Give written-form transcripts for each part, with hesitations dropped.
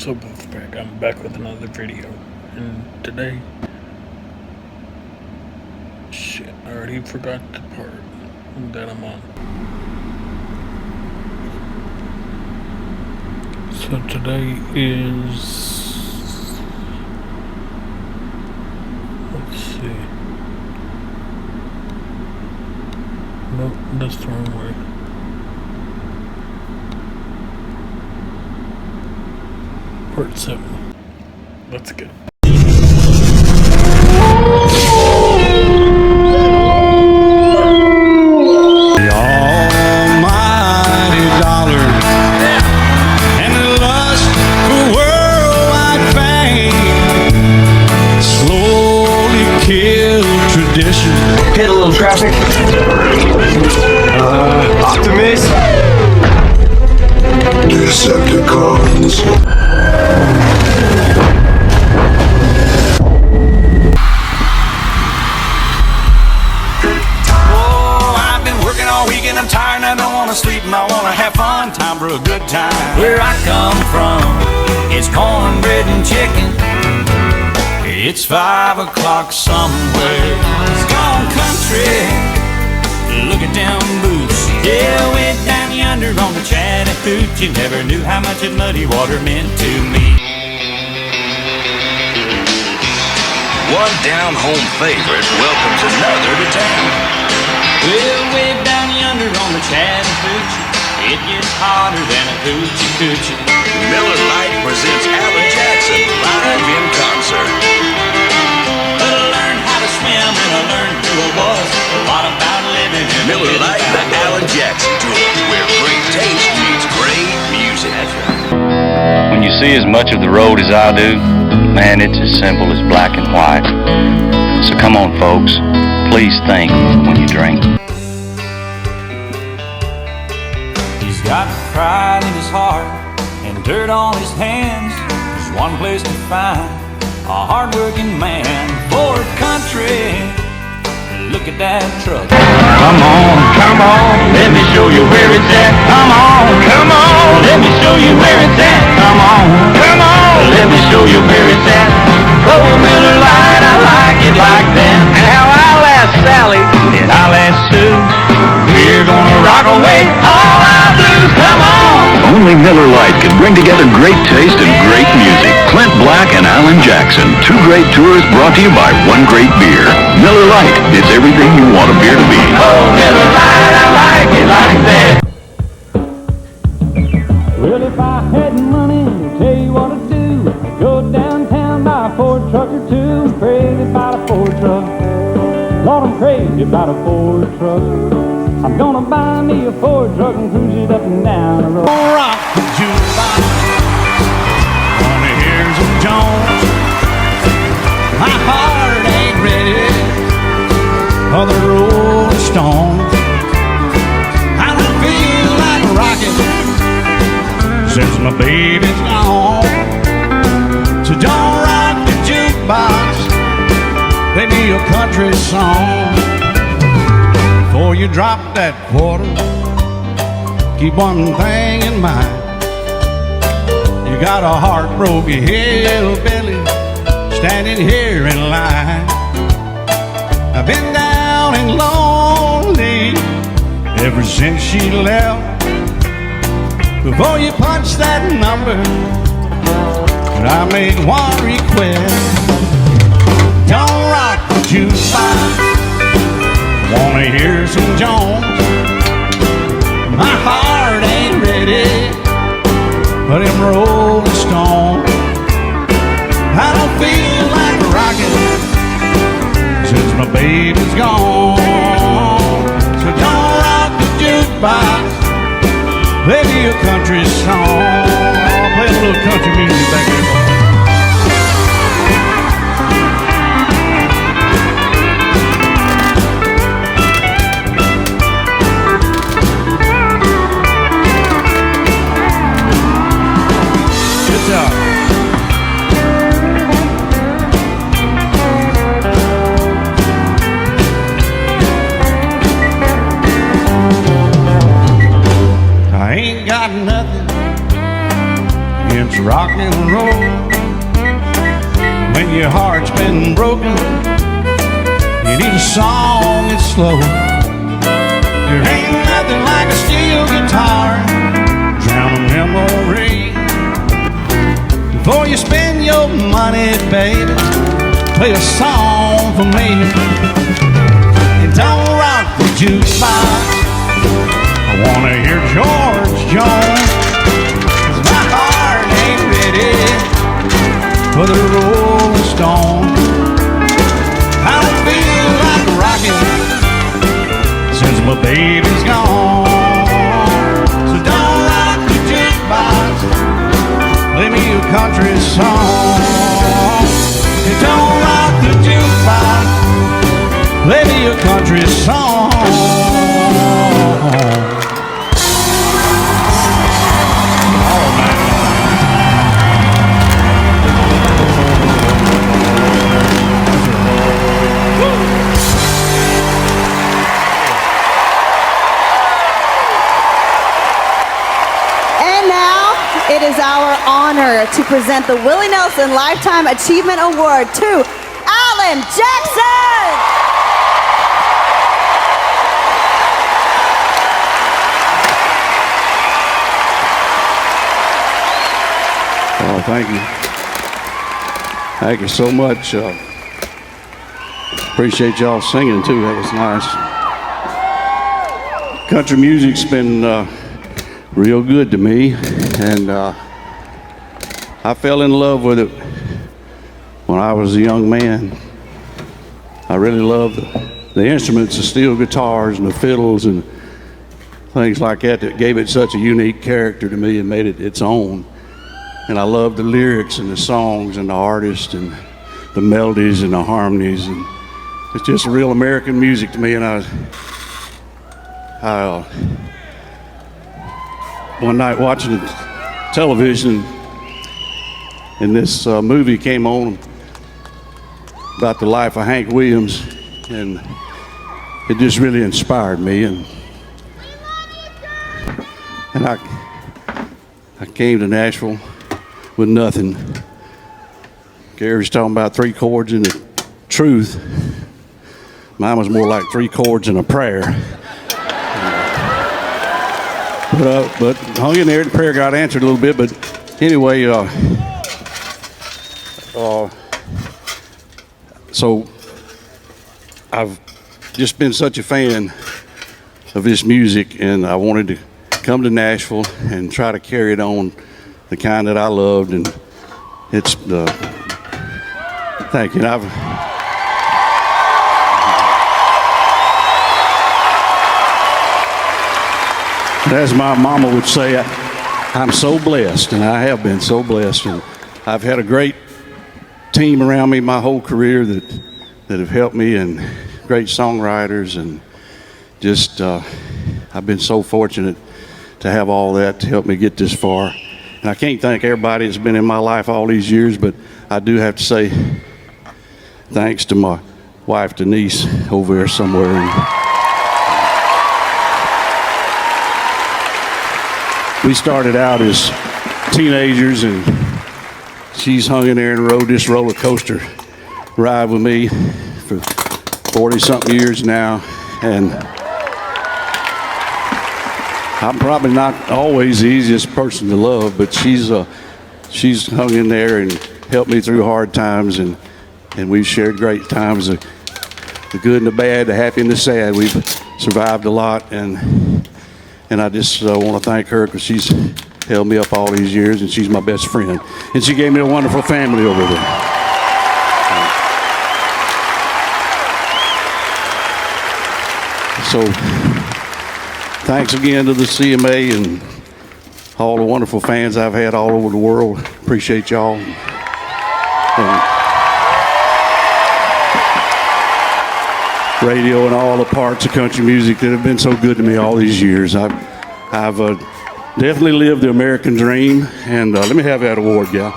So Wolfpack, I'm back with another video, and today, shit, I already forgot the part that I'm on. So today is, let's see, nope, that's the wrong way. Part 7. Let's go. The almighty dollar and the lust for worldwide fame slowly killed tradition. Hit a little traffic. Optimus. Decepticons. I'm tired and I don't want to sleep and I want to have fun. Time for a good time. Where I come from, it's cornbread and chicken. It's 5 o'clock somewhere. It's gone country. Look at them boots. Yeah, way down yonder on the Chattahoochee. Never knew how much of muddy water meant to me. One down home favorite welcomes another to town. Well, way down yonder on the Chattahoochee, it gets hotter than a coochie coochie. Miller Lite presents Alan Jackson live in concert. But I learned how to swim and I learned who I was. A lot about living in Miller Lite, the Alan Jackson Tour, where great taste meets great music. When you see as much of the road as I do, man, it's as simple as black and white. So come on, folks, please think when you drink. He's got pride in his heart and dirt on his hands. There's one place to find a hard-working man. Ford country, look at that truck. Come on, let me show you where it's at. Come on, let me show you where it's at. Come on, let me show you where it's at. Oh, Miller Lite, I like it like that. Now I'll ask Sally and I'll ask Sue. We're gonna rock away all our blues. Come on. Only Miller Lite can bring together great taste and great music. Clint Black and Alan Jackson, 2 great tours brought to you by 1 great beer. Miller Lite, it's everything you want a beer to be. Oh, Miller Lite, I like it like that. Well, if I had money, I'll tell you what I'd do. I'd go downtown, buy a Ford truck or 2. I'm crazy about a Ford truck. Lord, I'm crazy about a Ford truck. I'm gonna buy me a Ford truck and cruise it up and down the road. Rock the jukebox, wanna hear some Jones. My heart ain't ready for the Rolling Stones. I don't feel like rocking since my baby's gone. So don't rock the jukebox, play me a country song. Before you drop that quarter, keep one thing in mind. You got a heartbroken hillbilly standing here in line. I've been down and lonely ever since she left. Before you punch that number, I made one request. Don't rock the jukebox, wanna hear some Jones. My heart ain't ready for them Rolling Stones. I don't feel like rocking since my baby's gone. So don't rock the jukebox, play me a country song. I'll play a little country music back there. Good job. I ain't got nothing against rock and roll. When your heart's been broken, you need a song that's slow. There ain't nothing like a steel guitar, drown a memory. Before you spend your money, baby, play a song for me. And don't rock the jukebox, I wanna hear George Jones, 'cause my heart ain't ready for the Rolling Stone. I don't feel like rocking since my baby's gone. So don't rock the jukebox, play me a country song. And don't rock the jukebox, play me a country song. It is our honor to present the Willie Nelson Lifetime Achievement Award to Alan Jackson. Oh, thank you. Thank you so much. Appreciate y'all singing too. That was nice. Country music's been real good to me, and I fell in love with it when I was a young man. I really loved the instruments, the steel guitars and the fiddles and things like that gave it such a unique character to me and made it its own. And I loved the lyrics and the songs and the artists and the melodies and the harmonies, and it's just real American music to me. And I one night watching television, and this movie came on about the life of Hank Williams, and it just really inspired me. And I came to Nashville with nothing. Gary's talking about 3 chords and the truth. Mine was more like 3 chords and a prayer. But hung in there. The prayer got answered a little bit. But anyway, so I've just been such a fan of this music, and I wanted to come to Nashville and try to carry it on, the kind that I loved. And it's thank you. And as my mama would say, I'm so blessed, and I have been so blessed. And I've had a great team around me my whole career that have helped me, and great songwriters, and just I've been so fortunate to have all that to help me get this far. And I can't thank everybody that's been in my life all these years, but I do have to say thanks to my wife Denise over there somewhere. And we started out as teenagers, and she's hung in there and rode this roller coaster ride with me for 40-something years now. And I'm probably not always the easiest person to love, but she's hung in there and helped me through hard times, and we've shared great times, the good and the bad, the happy and the sad. We've survived a lot, and I just want to thank her, because she's held me up all these years, and she's my best friend. And she gave me a wonderful family over there. So thanks again to the CMA and all the wonderful fans I've had all over the world. Appreciate y'all. And radio and all the parts of country music that have been so good to me all these years. I've definitely lived the American dream, and let me have that award, gal.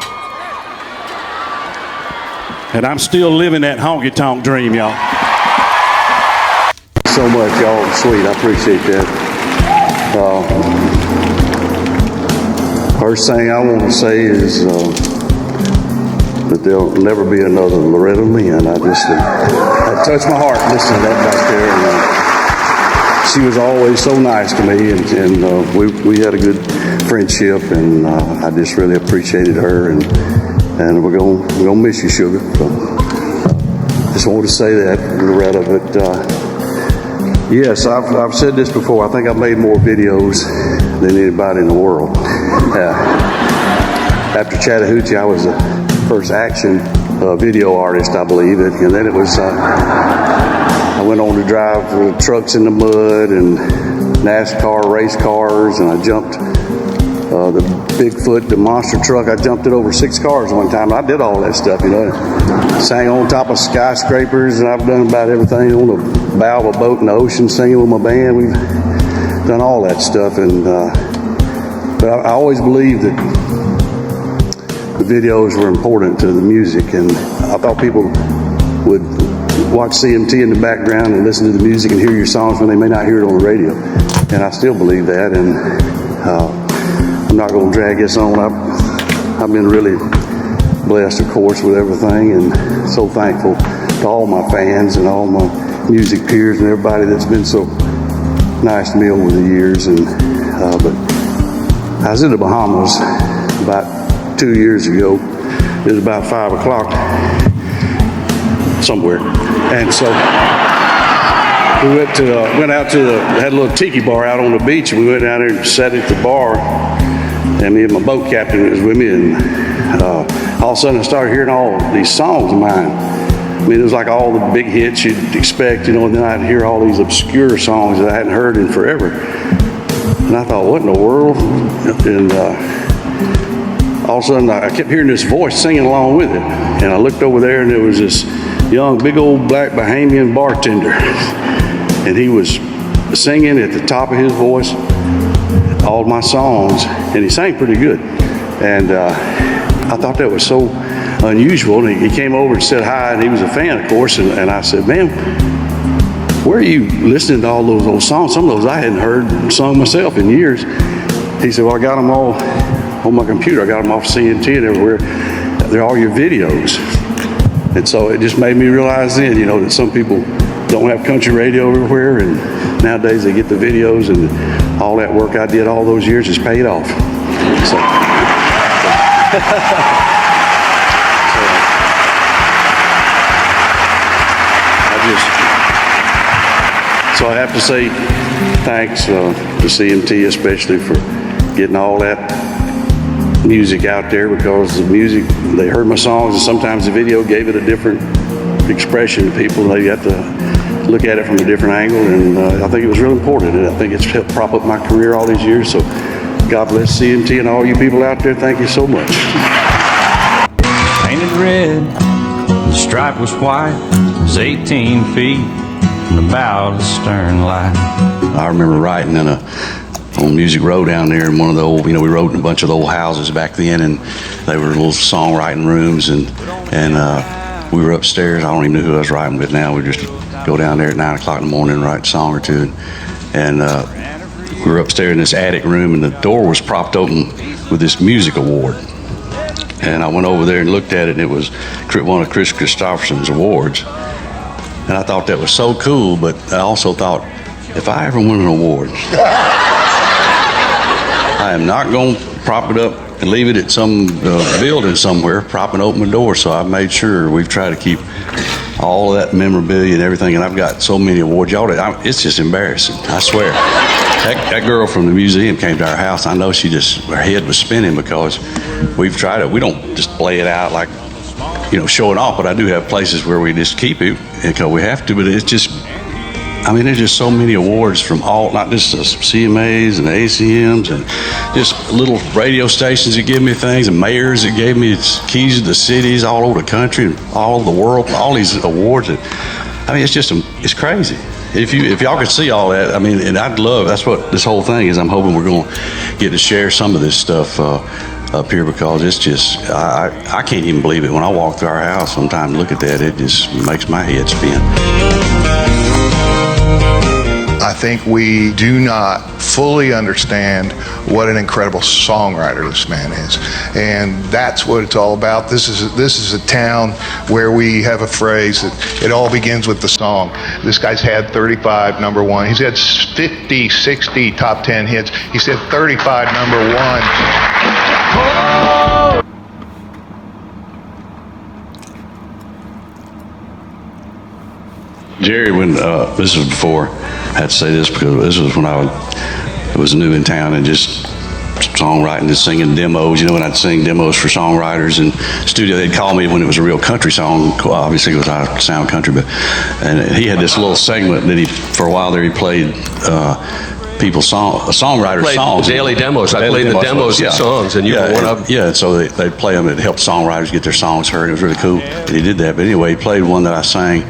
And I'm still living that honky-tonk dream, y'all. So much, y'all. Sweet, I appreciate that. First thing I want to say is that there'll never be another Loretta Lynn. That touched my heart listening to that back there. And, she was always so nice to me, and we had a good friendship, and I just really appreciated her, and we're gonna miss you, Sugar. So, just wanted to say that, Loretta. But yes, I've said this before. I think I've made more videos than anybody in the world. After Chattahoochee, I was the first action video artist, I believe, and then it was. I went on to drive trucks in the mud and NASCAR race cars, and I jumped the Bigfoot, the monster truck. I jumped it over 6 cars one time. I did all that stuff, you know. Sang on top of skyscrapers, and I've done about everything on the bow of a boat in the ocean, singing with my band. We've done all that stuff, and but I always believed that the videos were important to the music, and I thought people would watch CMT in the background and listen to the music and hear your songs when they may not hear it on the radio. And I still believe that, and I'm not going to drag this on. I've been really blessed, of course, with everything, and so thankful to all my fans and all my music peers and everybody that's been so nice to me over the years. And but I was in the Bahamas about 2 years ago. It was about 5 o'clock somewhere, and so we went out to had a little tiki bar out on the beach, and we went down there and sat at the bar, and me and my boat captain was with me, and all of a sudden I started hearing all these songs of mine. I mean, it was like all the big hits you'd expect, you know, and then I'd hear all these obscure songs that I hadn't heard in forever, and I thought, what in the world? And all of a sudden I kept hearing this voice singing along with it, and I looked over there, and there was this young, big old black Bahamian bartender, and he was singing at the top of his voice all my songs, and he sang pretty good, and I thought that was so unusual. And he came over and said hi, and he was a fan, of course, and I said, man, where are you listening to all those old songs? Some of those I hadn't heard and sung myself in years. He said, well, I got them all on my computer. I got them off CNT and everywhere. They're all your videos. And so it just made me realize then, you know, that some people don't have country radio everywhere, and nowadays they get the videos, and all that work I did all those years is paid off. So, so I have to say thanks to CMT especially for getting all that music out there, because the music, they heard my songs, and sometimes the video gave it a different expression to people. They got to look at it from a different angle, and I think it was real important, and I think it's helped prop up my career all these years. So God bless CMT and all you people out there. Thank you so much. Painted red, the stripe was white, it was 18 feet from the bow to the stern light. I remember writing on Music Row down there in one of the old, you know, we wrote in a bunch of the old houses back then, and they were little songwriting rooms, and we were upstairs. I don't even know who I was writing with now. We just go down there at 9 o'clock in the morning and write a song or two, and we were upstairs in this attic room, and the door was propped open with this music award, and I went over there and looked at it, and it was one of Chris Christopherson's awards, and I thought that was so cool. But I also thought, if I ever win an award, I am not going to prop it up and leave it at some building somewhere, propping open the door. So I made sure we've tried to keep all of that memorabilia and everything. And I've got so many awards. It's just embarrassing, I swear. That girl from the museum came to our house. I know her head was spinning, because we've tried it. We don't just play it out like, you know, showing off, but I do have places where we just keep it because we have to. But it's just, I mean, there's just so many awards from all, not just the CMAs and the ACMs, and just little radio stations that give me things, and mayors that gave me keys to the cities all over the country and all over the world, all these awards. I mean, it's just, it's crazy. If y'all could see all that, I mean, and that's what this whole thing is. I'm hoping we're going to get to share some of this stuff up here, because it's just, I can't even believe it. When I walk through our house sometimes and look at that, it just makes my head spin. I think we do not fully understand what an incredible songwriter this man is, and that's what it's all about. This is a town where we have a phrase that it all begins with the song. This guy's had 35 number one. He's had 50, 60 top 10 hits. He's had 35 number one. Jerry, when this was before, I had to say this because this was when I was new in town and just songwriting, just singing demos. You know, when I'd sing demos for songwriters in studio, they'd call me when it was a real country song. Obviously, because I sound country, and he had this little segment that for a while there he played people's songwriters' songs. Daily demos. I played the demos of songs, and you were one of them. Yeah, so they'd play them. It helped songwriters get their songs heard. It was really cool. And he did that. But anyway, he played one that I sang.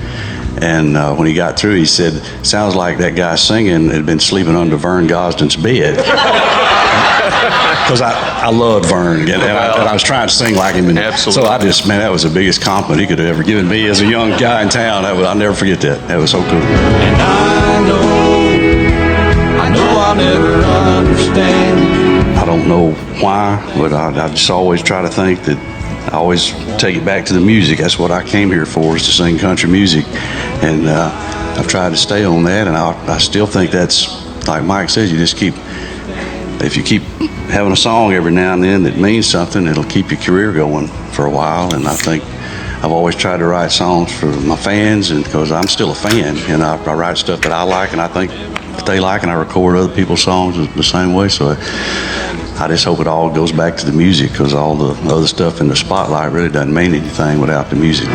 And when he got through, he said, "Sounds like that guy singing had been sleeping under Vern Gosden's bed." Because I loved Vern, and I was trying to sing like him. And absolutely. So I just, man, that was the biggest compliment he could have ever given me as a young guy in town. I'll never forget that. That was so cool. And I know I'll never understand. I don't know why, but I just always try to think that I always take it back to the music. That's what I came here for, is to sing country music. And I've tried to stay on that, and I still think that's, like Mike says, if you keep having a song every now and then that means something, it'll keep your career going for a while. And I think I've always tried to write songs for my fans, and because I'm still a fan, and I write stuff that I like, and I think that they like, and I record other people's songs the same way. So I just hope it all goes back to the music, because all the other stuff in the spotlight really doesn't mean anything without the music.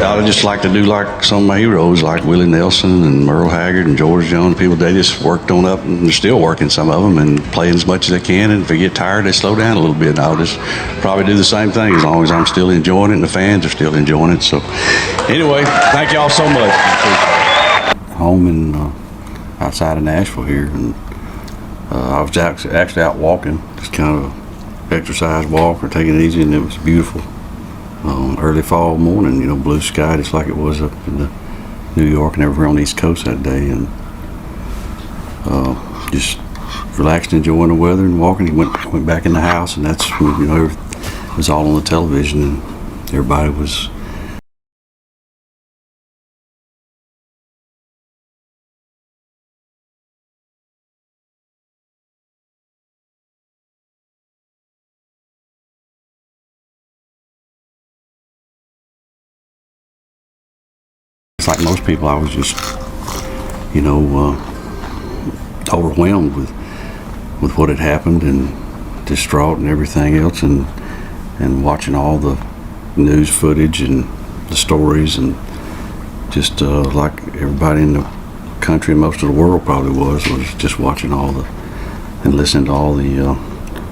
I just like to do like some of my heroes, like Willie Nelson and Merle Haggard and George Jones. People, they just worked on up, and they're still working, some of them, and playing as much as they can. And if they get tired, they slow down a little bit. And I'll just probably do the same thing as long as I'm still enjoying it and the fans are still enjoying it. So anyway, thank y'all so much. Home in outside of Nashville here, and I was actually out walking, just kind of exercise walk or taking it easy, and it was beautiful. Early fall morning, blue sky just like it was up in New York and everywhere on the East Coast that day, and just relaxed, enjoying the weather and walking. He went back in the house, and that's when it was all on the television, and everybody was like most people. I was just, overwhelmed with what had happened, and distraught and everything else, and watching all the news footage and the stories, and just like everybody in the country and most of the world probably was just watching and listening to all the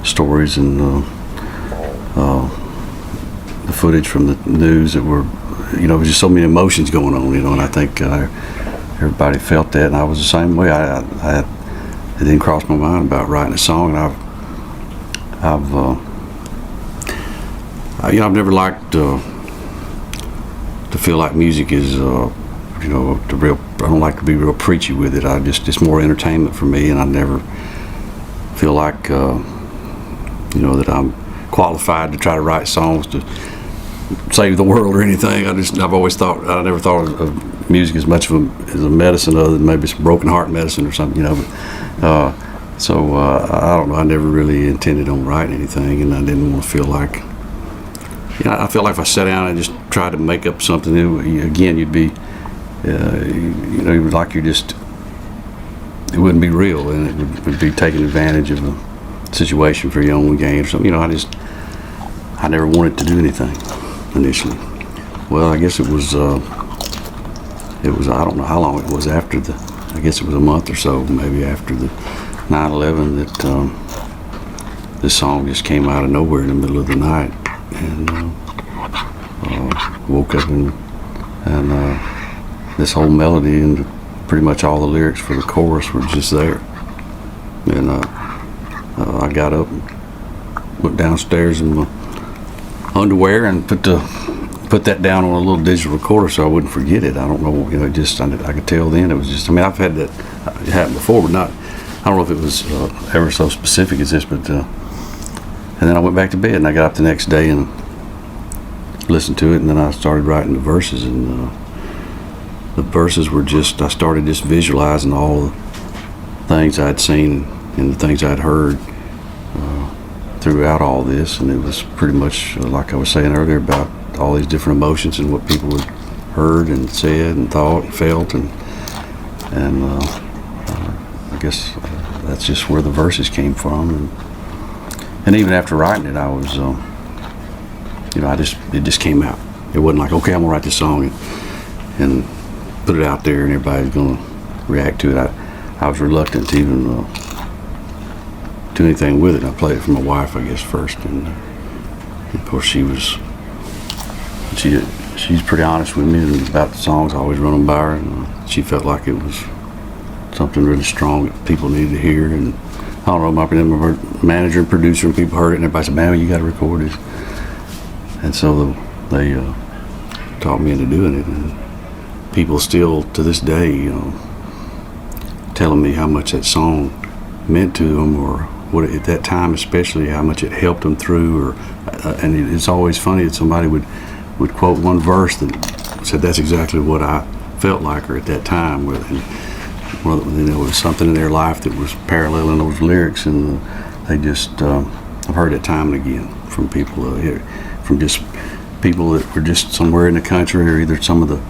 stories and the footage from the news that were, there was just so many emotions going on, and I think everybody felt that, and I was the same way. It didn't cross my mind about writing a song, and I've never liked to feel like music is, I don't like to be real preachy with it. It's more entertainment for me, and I never feel like, that I'm qualified to try to write songs to save the world or anything. I've always thought, I never thought of music as much of as a medicine, other than maybe some broken heart medicine or something, I don't know, I never really intended on writing anything, and I didn't want to feel like, I feel like if I sat down and just tried to make up something, again, you'd be, like it wouldn't be real, and it would be taking advantage of a situation for your own gain or something. I never wanted to do anything initially. Well, I guess it was I don't know how long it was after I guess it was a month or so, maybe after the 9/11, that this song just came out of nowhere in the middle of the night, and woke up and this whole melody and pretty much all the lyrics for the chorus were just there. And I got up and went downstairs in my underwear and put the put that down on a little digital recorder so I wouldn't forget it. I don't know, I could tell then it was just. I mean, I've had that happen before, but not. I don't know if it was ever so specific as this, but. And then I went back to bed, and I got up the next day and listened to it, and then I started writing the verses, and the verses were just. I started just visualizing all the things I'd seen and the things I'd heard throughout all this, and it was pretty much like I was saying earlier about all these different emotions and what people had heard and said and thought and felt, and I guess that's just where the verses came from, and even after writing it, I was it just came out. It wasn't like, okay, I'm gonna write this song and put it out there and everybody's gonna react to it. I was reluctant to even do anything with it. I played it for my wife, I guess, first, and of course she's pretty honest with me about the songs. I always run them by her, and she felt like it was something really strong that people needed to hear. And I don't know, my manager and producer and people heard it, and everybody said, "Man, you got to record this." And so they talked me into doing it, and people still to this day telling me how much that song meant to them, or what at that time especially how much it helped them through, and it's always funny that somebody would quote one verse that said that's exactly what I felt like her at that time with, and there was something in their life that was paralleling those lyrics, and they just I've heard it time and again from people from just people that were just somewhere in the country, or either some of the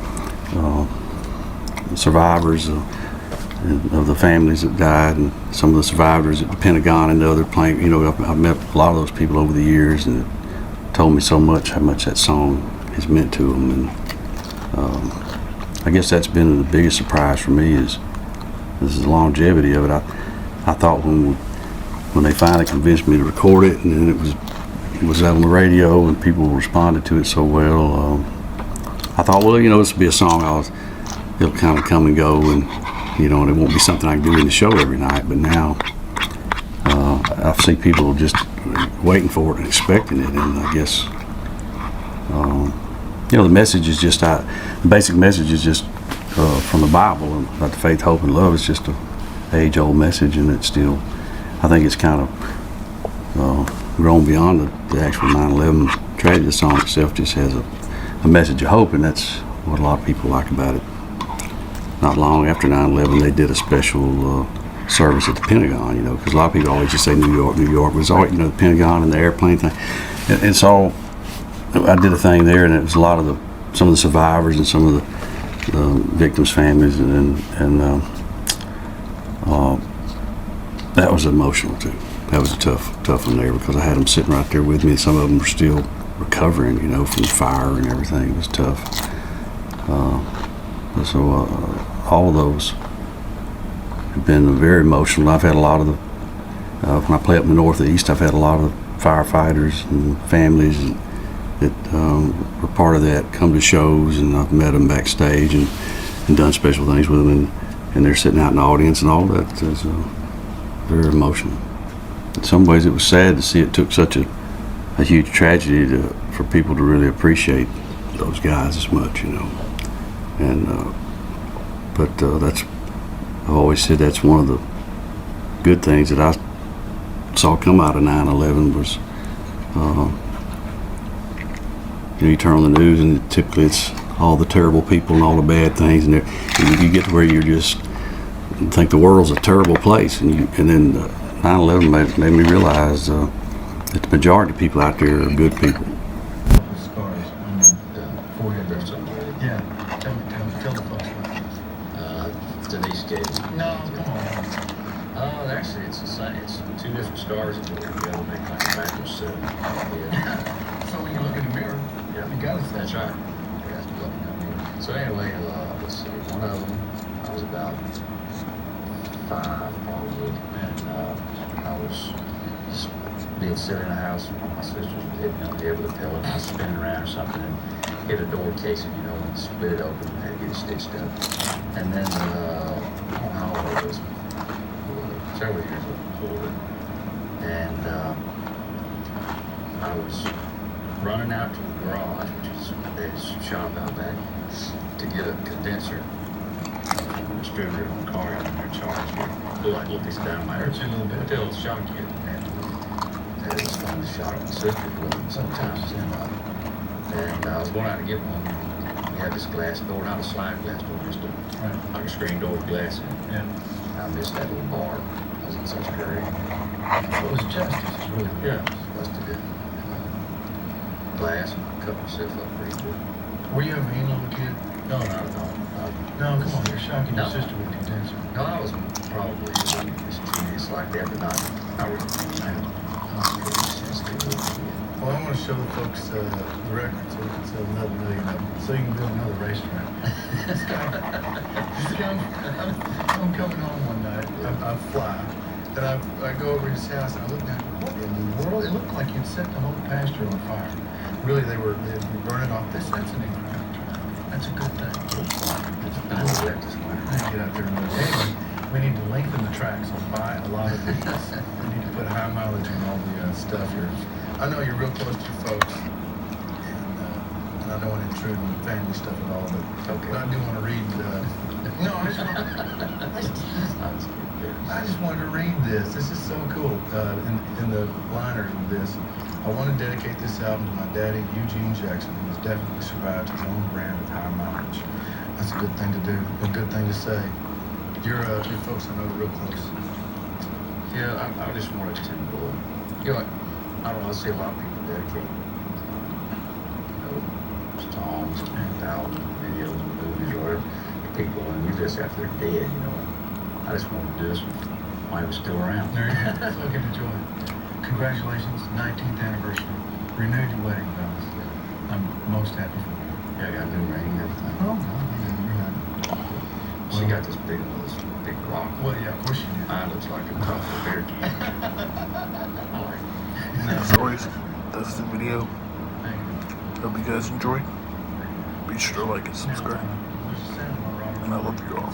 survivors of the families that died, and some of the survivors at the Pentagon and the other plane. I've met a lot of those people over the years, and it told me so much how much that song has meant to them. And I guess that's been the biggest surprise for me is the longevity of it. I thought when they finally convinced me to record it, and then it was out on the radio and people responded to it so well, I thought, well, this will be a song it'll kind of come and go, and it won't be something I can do in the show every night. But now I see people just waiting for it and expecting it, and I guess the message is just the basic message is just from the Bible about the faith, hope, and love. It's just a age-old message, and it's still, I think it's kind of grown beyond the actual 9/11 tragedy. The song itself just has a message of hope, and that's what a lot of people like about it. Not long after 9/11, they did a special service at the Pentagon, because a lot of people always just say New York. New York was always, the Pentagon and the airplane thing. And so I did a thing there, and it was a lot of some of the survivors and some of the victims' families, and that was emotional too. That was a tough one there, because I had them sitting right there with me. Some of them were still recovering, from the fire and everything. It was tough. So all of those have been very emotional. I've had a lot of when I play up in the Northeast, I've had a lot of firefighters and families that were part of that come to shows, and I've met them backstage and done special things with them, and they're sitting out in the audience, and all that is very emotional. In some ways it was sad to see it took such a huge tragedy for people to really appreciate those guys as much, and but that's, I've always said that's one of the good things that I saw come out of 9/11 was you turn on the news, and typically it's all the terrible people and all the bad things, and you get to where you just think the world's a terrible place, and then 9/11 made me realize that the majority of people out there are good people. Yeah, tell the folks. Denise gave me. No, come on. Actually, it's the same. It's two different scars that go together, make like a backwards set. So when you look in the mirror, Yeah, you gotta say. that's right. You have to look in the mirror. So anyway, let's see. One of them, I was about 5 probably, and I was just being silly in the house. My sisters were hitting me on the head with a pillow, and I was spinning around or something, and hit a door casing, and split it open, and had to get it stitched up. And then, I don't know how old I was, several years older, and I was running out to the garage, which is his shop out back, to get a condenser. Distributor on the car out there charged me. Look this dynamite. Hurt you a little bit. It'll shock you. And it was fun to shock my sisters with them sometimes. And I was going out to get one. We had this glass door, not a slide glass door, just like a screen door with glass in it. Yeah. I missed that little bar. I was in such a hurry. It was justice. It's really good. Busted it. Glass and cut myself up pretty good. Were you a mean little kid? No, not at all. No, come on, you're shocking your sister with condenser. No, I was probably mischievous like that, but not really. Well, I want to show the folks the record so we can sell another million of them, so you can build another racetrack. This guy, I'm coming home one night, I fly, and I go over to his house and I look down, what in the world? It looked like you'd set the whole pasture on fire. Really, they'd be burning off this. That's an incredible track. That's a good thing. I need to get out there and anyway, we need to lengthen the track, so buy a lot of these. We need to put high mileage on all the stuff here. I know you're real close to your folks, and I don't want to intrude on family stuff at all, but I do want to read. No, I just wanted to read this. This is so cool. In the liners of this, I want to dedicate this album to my daddy, Eugene Jackson, who has definitely survived his own brand of high mileage. That's a good thing to do, a good thing to say. Your folks I know are real close. Yeah, I just wanted to, I don't know, I see a lot of people dedicate, songs and albums, videos, and movies, or whatever, to people, and you just after they're dead, I just wanted to do this while he was still around. There you go. So I can enjoy it. Congratulations, 19th anniversary. Renewed your wedding vows. I'm most happy for you. Yeah, I got a new ring and everything. Oh, no, yeah. She got this big rock. Well, yeah, of course you did. Mine looks like a cup of beer. As always, that's the video. Hope you guys enjoyed. Be sure to like and subscribe. And I love you all.